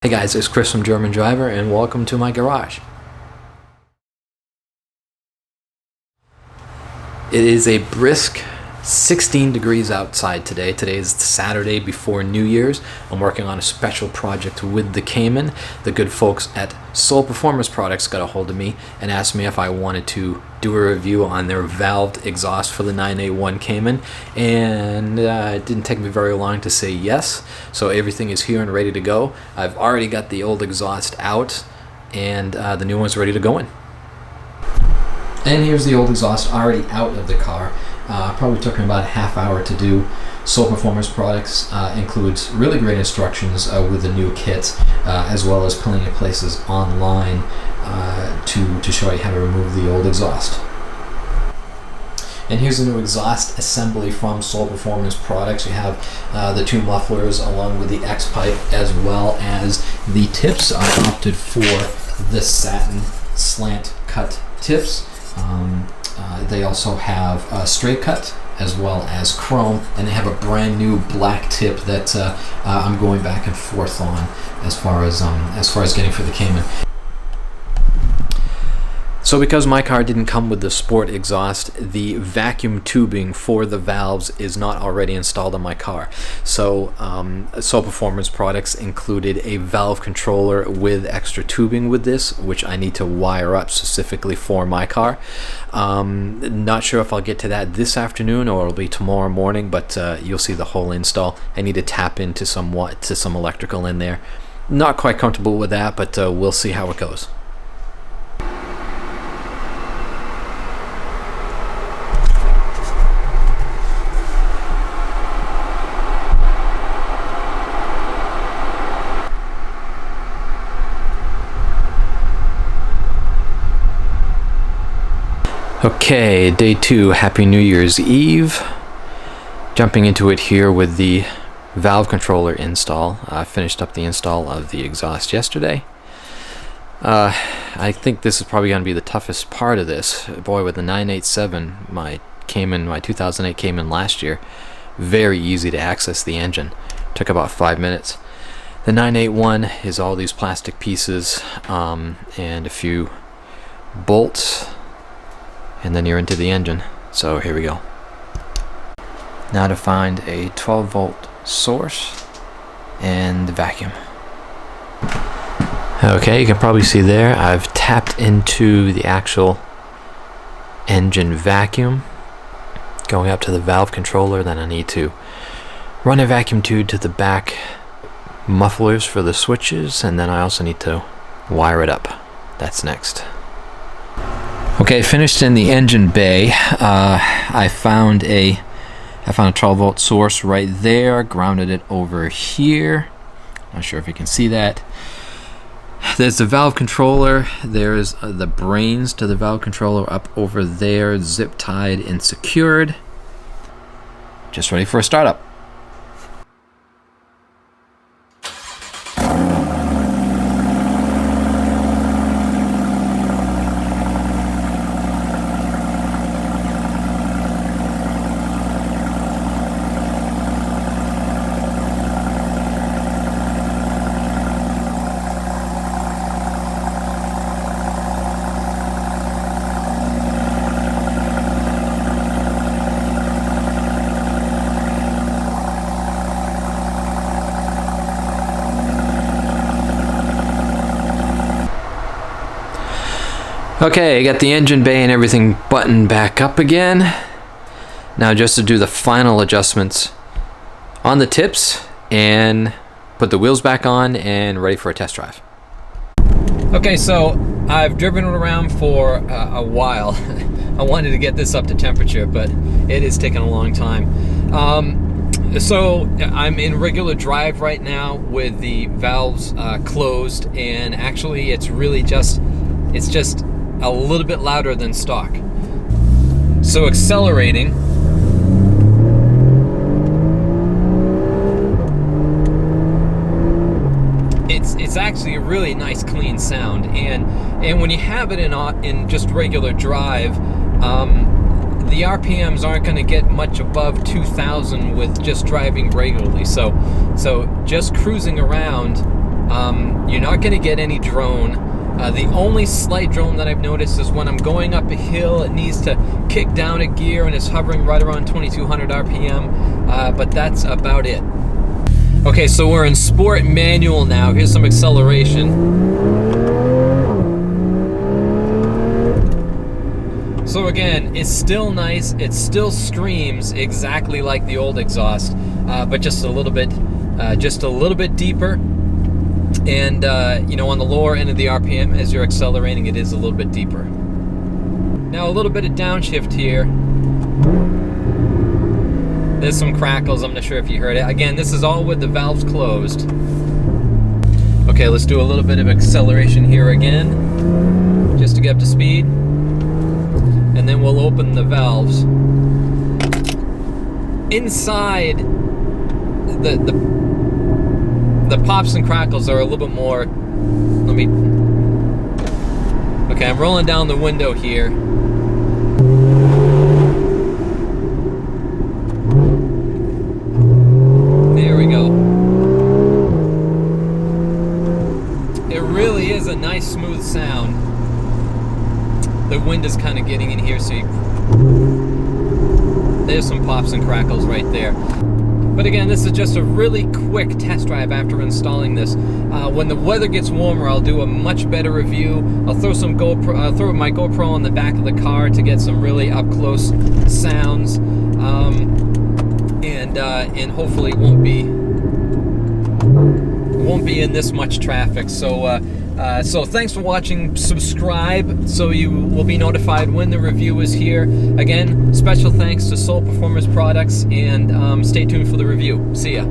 Hey guys, it's Chris from German Driver and welcome to my garage. It is a brisk 16 degrees outside today. Today is Saturday before New Year's. I'm working on a special project with the Cayman. The good folks at Soul Performance Products got a hold of me and asked me if I wanted to do a review on their valved exhaust for the 981 Cayman, and it didn't take me very long to say yes. So everything is here and ready to go. I've already got the old exhaust out and the new one's ready to go in. And here's the old exhaust already out of the car. Probably took me about a half hour to do. Soul Performance Products includes really great instructions with the new kit, as well as plenty of places online to show you how to remove the old exhaust. And here's the new exhaust assembly from Soul Performance Products. You have the two mufflers along with the X-pipe, as well as the tips. I opted for the satin slant cut tips. They also have straight cut as well as chrome, and they have a brand new black tip that I'm going back and forth on as far as getting for the Cayman. So because my car didn't come with the sport exhaust, the vacuum tubing for the valves is not already installed on my car. So Soul Performance Products included a valve controller with extra tubing with this, which I need to wire up specifically for my car. Not sure if I'll get to that this afternoon or it'll be tomorrow morning, but you'll see the whole install. I need to tap into some electrical in there. Not quite comfortable with that, but we'll see how it goes. Okay, day 2, Happy New Year's Eve. Jumping into it here with the valve controller install. I finished up the install of the exhaust yesterday. I think this is probably going to be the toughest part of this. Boy, with the 987, my 2008 Cayman last year, very easy to access the engine. Took about 5 minutes. The 981 is all these plastic pieces and a few bolts, and then you're into the engine. So here we go. Now to find a 12 volt source and the vacuum. Okay, you can probably see there I've tapped into the actual engine vacuum. Going up to the valve controller, then I need to run a vacuum tube to the back mufflers for the switches, and then I also need to wire it up. That's next. Okay, finished in the engine bay. I found a 12 volt source right there, grounded it over here. Not sure if you can see that. There's the valve controller. There's the brains to the valve controller up over there, zip tied and secured. Just ready for a startup. Okay, I got the engine bay and everything buttoned back up again. Now just to do the final adjustments on the tips and put the wheels back on and ready for a test drive. Okay, so I've driven it around for a while. I wanted to get this up to temperature, but it is taking a long time. So I'm in regular drive right now with the valves closed, and actually it's just a little bit louder than stock. So accelerating, it's actually a really nice clean sound, and when you have it in just regular drive, the RPMs aren't going to get much above 2,000 with just driving regularly. So just cruising around You're not going to get any drone. The only slight drone that I've noticed is when I'm going up a hill, it needs to kick down a gear and it's hovering right around 2200 RPM, but that's about it. Okay, so we're in sport manual now. Here's some acceleration. So again, it's still nice. It still screams exactly like the old exhaust, but just a little bit deeper. And you know, on the lower end of the RPM, as you're accelerating, it is a little bit deeper. Now a little bit of downshift here. There's some crackles. I'm not sure if you heard it. Again, this is all with the valves closed. Okay, let's do a little bit of acceleration here again, just to get up to speed. And then we'll open the valves. Inside, the pops and crackles are a little bit more. Okay, I'm rolling down the window here. There we go. It really is a nice smooth sound. The wind is kind of getting in here, so there's some pops and crackles right there. But again, this is just a really quick test drive after installing this. When the weather gets warmer, I'll do a much better review. I'll throw I'll throw my GoPro on the back of the car to get some really up close sounds, and hopefully it won't be in this much traffic. So thanks for watching. Subscribe so you will be notified when the review is here. Again, special thanks to Soul Performance Products, and stay tuned for the review. See ya.